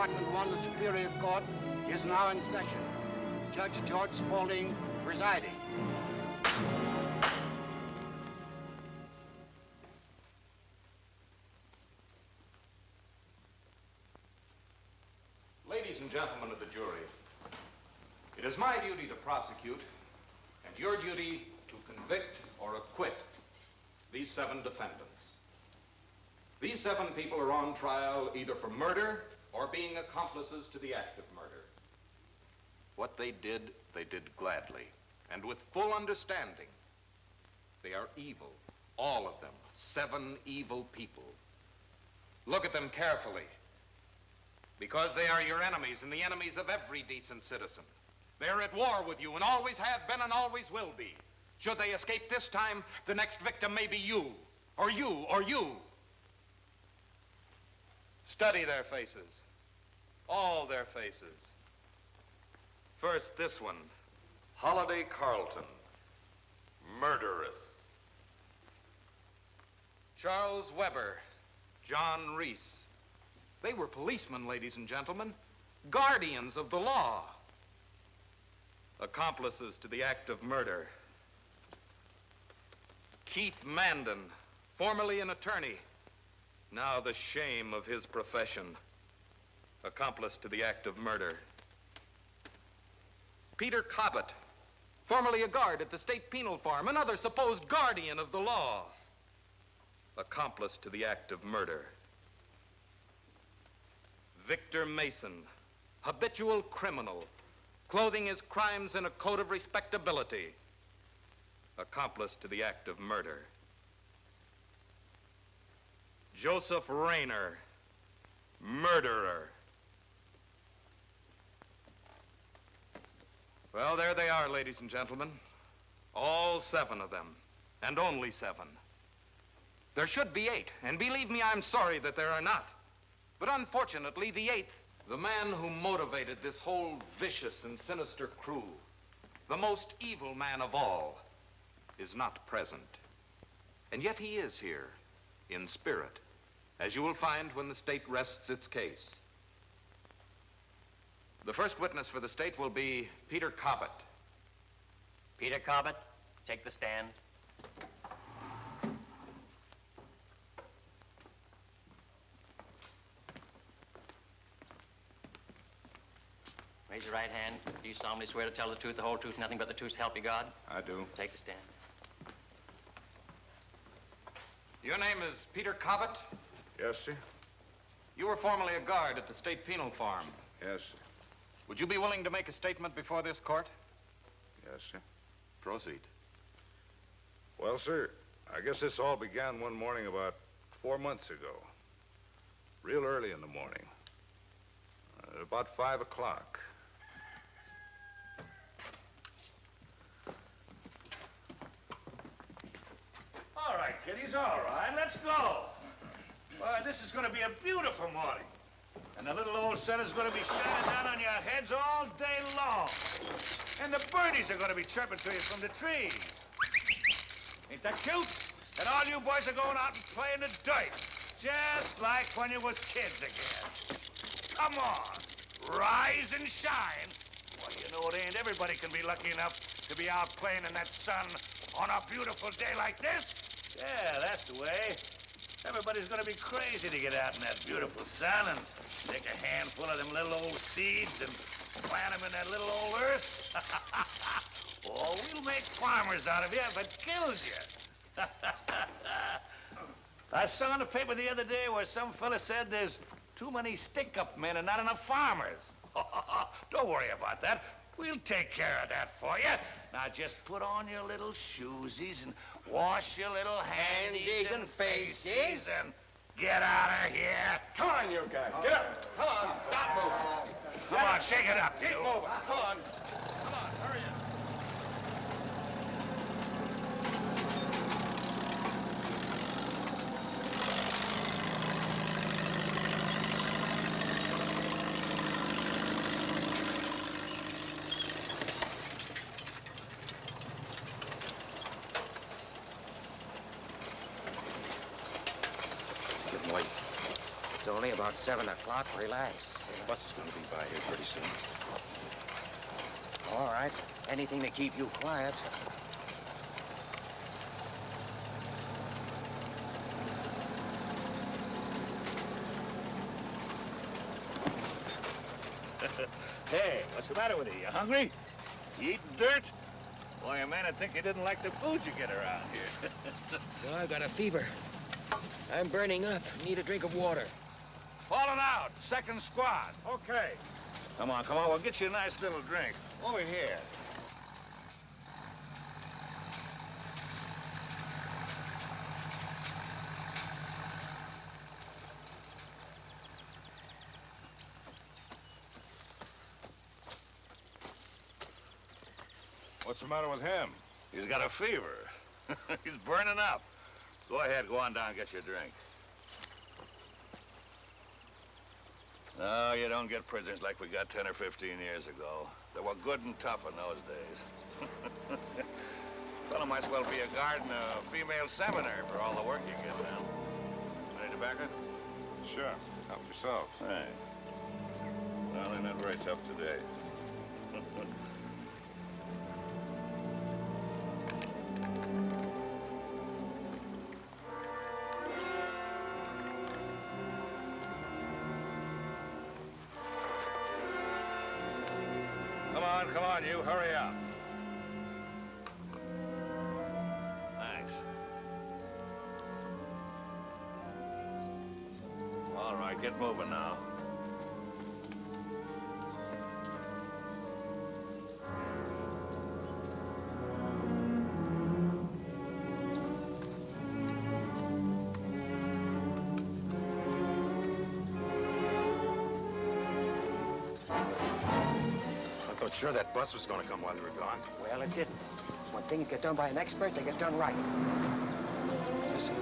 Department 1 Superior Court is now in session. Judge George Spaulding presiding. Ladies and gentlemen of the jury, it is my duty to prosecute and your duty to convict or acquit these 7 defendants. These 7 people are on trial either for murder or being accomplices to the act of murder. What they did gladly and with full understanding. They are evil, all of them, 7 evil people. Look at them carefully, because they are your enemies and the enemies of every decent citizen. They're at war with you and always have been and always will be. Should they escape this time, the next victim may be you, or you, or you. Study their faces, all their faces. First, this one, Holiday Carlton, murderess. Charles Weber, John Reese. They were policemen, ladies and gentlemen, guardians of the law, accomplices to the act of murder. Keith Mandan, formerly an attorney, now the shame of his profession, accomplice to the act of murder. Peter Cobbett, formerly a guard at the State Penal Farm, another supposed guardian of the law, accomplice to the act of murder. Victor Mason, habitual criminal, clothing his crimes in a coat of respectability, accomplice to the act of murder. Joseph Rayner, murderer. Well, there they are, ladies and gentlemen. All 7 of them, and only 7. There should be 8, and believe me, I'm sorry that there are not. But unfortunately, the 8th, the man who motivated this whole vicious and sinister crew, the most evil man of all, is not present. And yet he is here, in spirit, as you will find when the state rests its case. The first witness for the state will be Peter Cobbett. Peter Cobbett, take the stand. Raise your right hand. Do you solemnly swear to tell the truth, the whole truth, nothing but the truth, so help you God? I do. Take the stand. Your name is Peter Cobbett? Yes, sir. You were formerly a guard at the State Penal Farm. Yes, sir. Would you be willing to make a statement before this court? Yes, sir. Proceed. Well, sir, I guess this all began one morning about 4 months ago. Real early in the morning. About 5 o'clock. All right, kiddies, all right, let's go. Boy, this is going to be a beautiful morning. And the little old sun is going to be shining down on your heads all day long. And the birdies are going to be chirping to you from the trees. Ain't that cute? And all you boys are going out and playing the dirt. Just like when you was kids again. Come on, rise and shine. Well, you know, it ain't everybody can be lucky enough to be out playing in that sun on a beautiful day like this. Yeah, that's the way. Everybody's gonna be crazy to get out in that beautiful sun and take a handful of them little old seeds and plant them in that little old earth. Oh, we'll make farmers out of you if it kills you. I saw in the paper the other day where some fella said there's too many stick-up men and not enough farmers. Don't worry about that. We'll take care of that for you. Now just put on your little shoesies and wash your little handies and faces and get out of here. Come on, you guys. Get up. Come on. Stop moving. Come on, shake it up, Keep you. moving. Come on. Come on, hurry up. It's only about 7 o'clock. Relax. The bus is going to be by here pretty soon. All right. Anything to keep you quiet. Hey, what's the matter with you? You hungry? You eating dirt? Boy, a man would think you didn't like the food you get around here. No, I've got a fever. I'm burning up. Need a drink of water. Falling out. Second squad. Okay. Come on, come on. We'll get you a nice little drink. Over here. What's the matter with him? He's got a fever. He's burning up. Go ahead, go on down and get your drink. No, you don't get prisoners like we got 10 or 15 years ago. They were good and tough in those days. Fellow might as well be a guard in a female seminary for all the work you get now. Any tobacco? Sure. Help yourself. Right. Well, they're not very tough today. Come on, you. Hurry up. Thanks. All right, get moving now. Sure that bus was going to come while you were gone. Well, it didn't. When things get done by an expert, they get done right. Listen.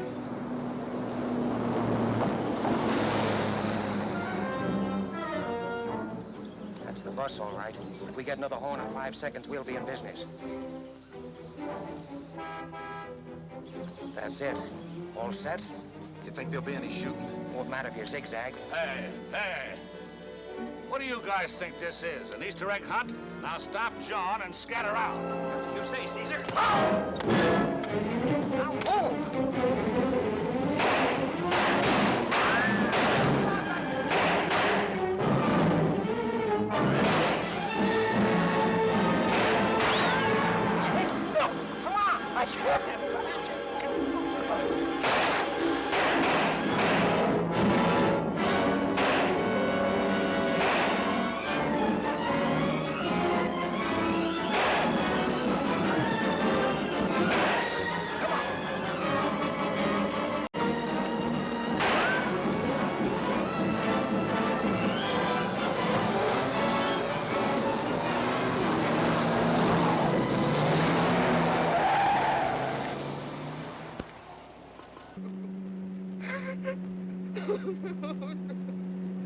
That's the bus, all right. If we get another horn in 5 seconds, we'll be in business. That's it. All set? You think there'll be any shooting? Won't matter if you zigzag. Hey, hey. What do you guys think this is? An Easter egg hunt? Now stop John and scatter out. That's what you say, Caesar. Oh! Now, oh! Come on! I can't.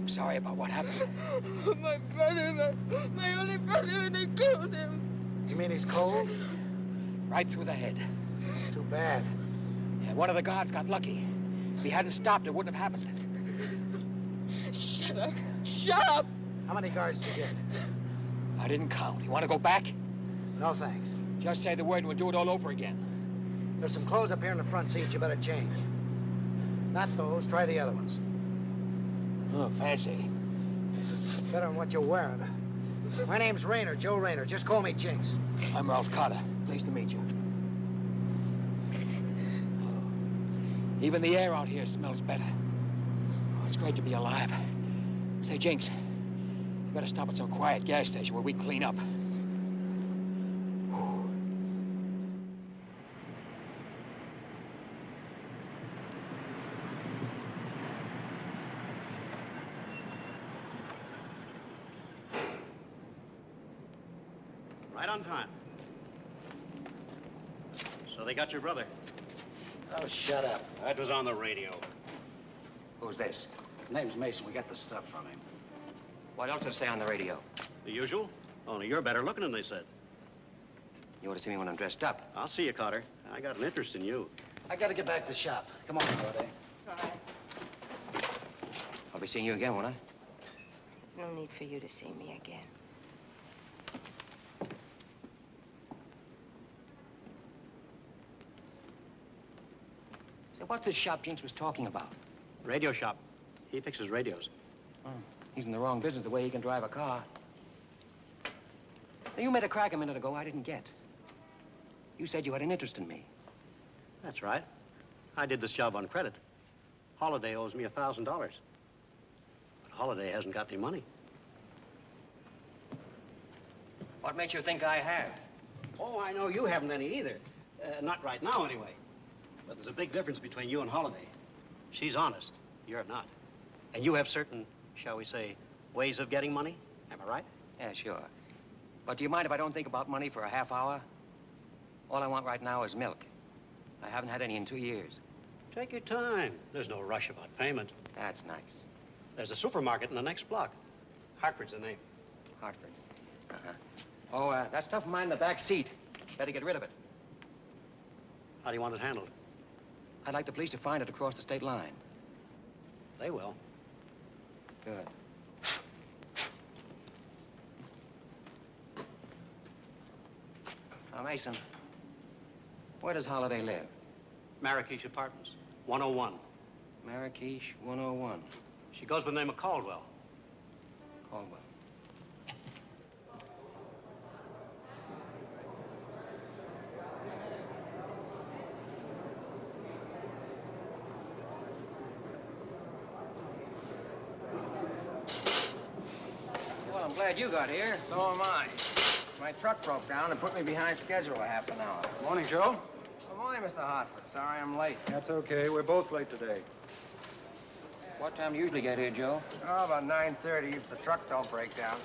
Sorry about what happened. My brother, my only brother, and they killed him. You mean he's cold? Right through the head. It's too bad. Yeah, one of the guards got lucky. If he hadn't stopped, it wouldn't have happened. Shut up. Shut up! How many guards did you get? I didn't count. You want to go back? No, thanks. Just say the word and we'll do it all over again. There's some clothes up here in the front seat you better change. Not those, try the other ones. Oh, fancy. Better than what you're wearing. My name's Rayner, Joe Rayner. Just call me Jinx. I'm Ralph Carter. Pleased to meet you. Oh, even the air out here smells better. Oh, it's great to be alive. Say, Jinx, you better stop at some quiet gas station where we can clean up. Right on time. So they got your brother. Oh, shut up. That was on the radio. Who's this? Name's Mason. We got the stuff from him. What else does it say on the radio? The usual. Only you're better looking than they said. You want to see me when I'm dressed up? I'll see you, Carter. I got an interest in you. I gotta get back to the shop. Come on, Corday. I'll be seeing you again, won't I? There's no need for you to see me again. So what's this shop Jinx was talking about? Radio shop. He fixes radios. Oh, he's in the wrong business the way he can drive a car. Now, you made a crack a minute ago I didn't get. You said you had an interest in me. That's right. I did this job on credit. Holiday owes me $1,000. But Holiday hasn't got any money. What makes you think I have? Oh, I know you haven't any either. Not right now, anyway. But there's a big difference between you and Holiday. She's honest. You're not. And you have certain, shall we say, ways of getting money. Am I right? Yeah, sure. But do you mind if I don't think about money for a half hour? All I want right now is milk. I haven't had any in 2 years. Take your time. There's no rush about payment. That's nice. There's a supermarket in the next block. Hartford's the name. Hartford. Uh-huh. Oh, that stuff of mine in the back seat. Better get rid of it. How do you want it handled? I'd like the police to find it across the state line. They will. Good. Now, Mason, where does Holiday live? Marrakesh Apartments, 101. Marrakesh, 101. She goes by the name of Caldwell. Caldwell. Well, I'm glad you got here. So am I. My truck broke down and put me behind schedule a half an hour. Morning, Joe. Good morning, Mr. Hartford. Sorry I'm late. That's okay. We're both late today. What time do you usually get here, Joe? Oh, about 9:30 if the truck don't break down.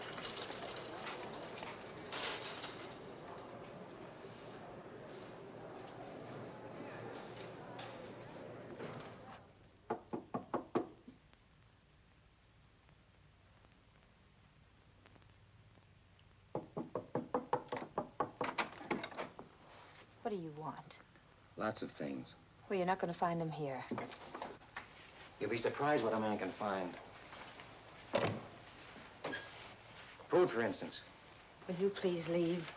What do you want? Lots of things. Well, you're not going to find them here. You'll be surprised what a man can find. Food, for instance. Will you please leave?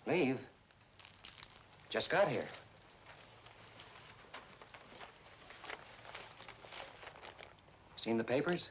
Leave? Just got here. Seen the papers?